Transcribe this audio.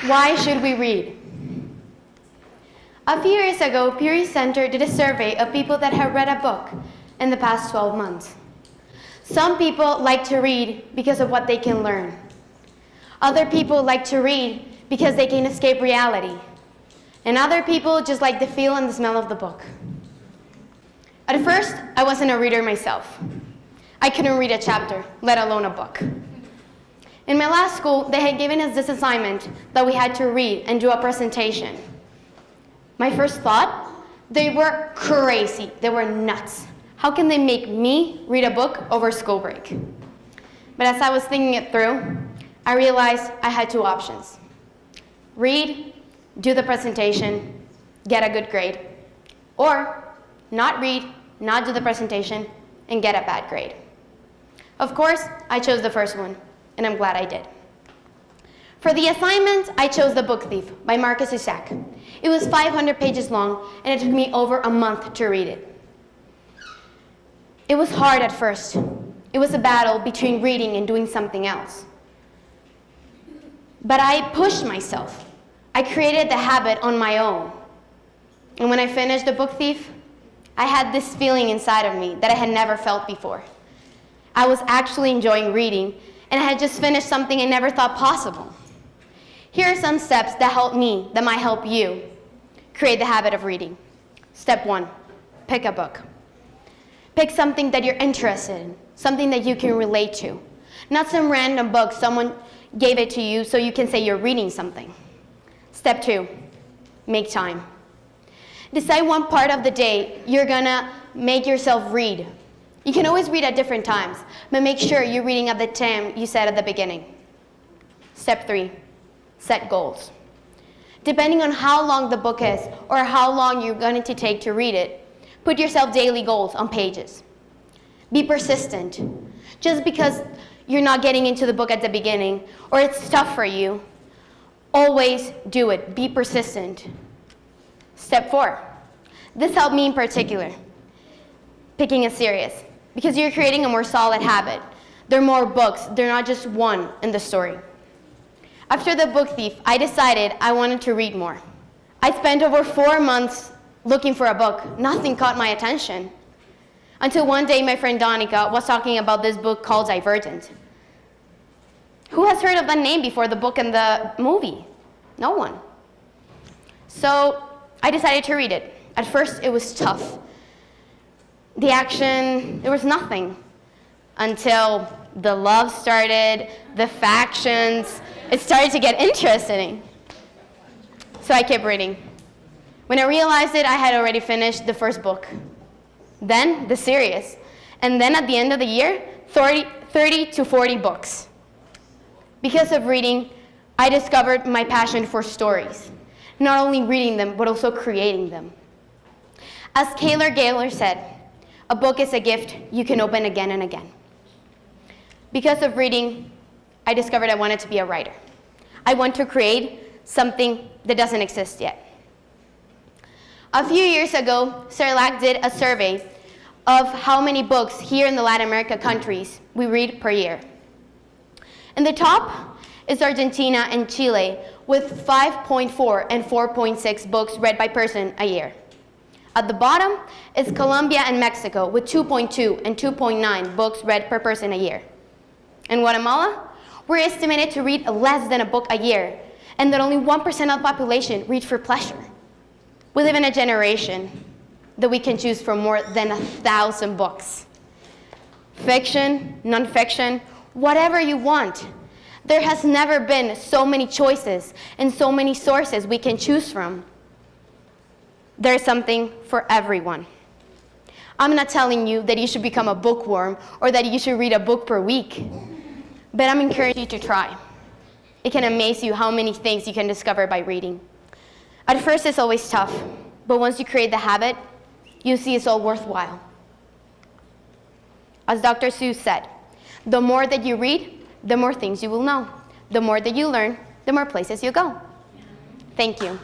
Why should we read? A few years ago, Pew Center did a survey of people that have read a book in the past 12 months. Some people like to read because of what they can learn. Other people like to read because they can escape reality. And other people just like the feel and the smell of the book. At first, I wasn't a reader myself. I couldn't read a chapter, let alone a book. In my last school, they had given us this assignment that we had to read and do a presentation. My first thought, they were crazy, they were nuts. How can they make me read a book over school break? But as I was thinking it through, I realized I had two options. Read, do the presentation, get a good grade. Or not read, not do the presentation, and get a bad grade. Of course, I chose the first one, and I'm glad I did. For the assignment, I chose The Book Thief by Marcus Zusak. It was 500 pages long, and it took me over a month to read it. It was hard at first. It was a battle between reading and doing something else. But I pushed myself. I created the habit on my own. And when I finished The Book Thief, I had this feeling inside of me that I had never felt before. I was actually enjoying reading, and I had just finished something I never thought possible. Here are some steps that help me, that might help you, create the habit of reading. Step 1, pick a book. Pick something that you're interested in, something that you can relate to. Not some random book someone gave it to you so you can say you're reading something. Step 2, make time. Decide one part of the day you're gonna make yourself read. You can always read at different times, but make sure you're reading at the time you said at the beginning. Step 3, set goals. Depending on how long the book is or how long you're going to take to read it, put yourself daily goals on pages. Be persistent. Just because you're not getting into the book at the beginning or it's tough for you, always do it. Be persistent. Step 4. This helped me in particular. Picking a series. Because you're creating a more solid habit. There are more books. They're not just one in the story. After The Book Thief, I decided I wanted to read more. I spent over 4 months looking for a book. Nothing caught my attention. Until one day my friend Donica was talking about this book called Divergent. Who has heard of that name before the book and the movie? No one. So I decided to read it. At first it was tough. The action, there was nothing. Until the love started, the factions, it started to get interesting. So I kept reading. When I realized it, I had already finished the first book. Then the series. And then at the end of the year, 30 to 40 books. Because of reading, I discovered my passion for stories. Not only reading them, but also creating them. As Kaylor Gaylor said, a book is a gift you can open again and again. Because of reading, I discovered I wanted to be a writer. I want to create something that doesn't exist yet. A few years ago, Interlochen did a survey of how many books here in the Latin America countries we read per year. In the top is Argentina and Chile with 5.4 and 4.6 books read by person a year. At the bottom is Colombia and Mexico with 2.2 and 2.9 books read per person a year. In Guatemala, we're estimated to read less than a book a year, and that only 1% of the population read for pleasure. We live in a generation that we can choose from more than 1,000 books. Fiction, nonfiction, whatever you want. There has never been so many choices and so many sources we can choose from. There's something for everyone. I'm not telling you that you should become a bookworm or that you should read a book per week. But I'm encouraging you to try. It can amaze you how many things you can discover by reading. At first, it's always tough, but once you create the habit, you see it's all worthwhile. As Dr. Seuss said, the more that you read, the more things you will know. The more that you learn, the more places you go. Thank you.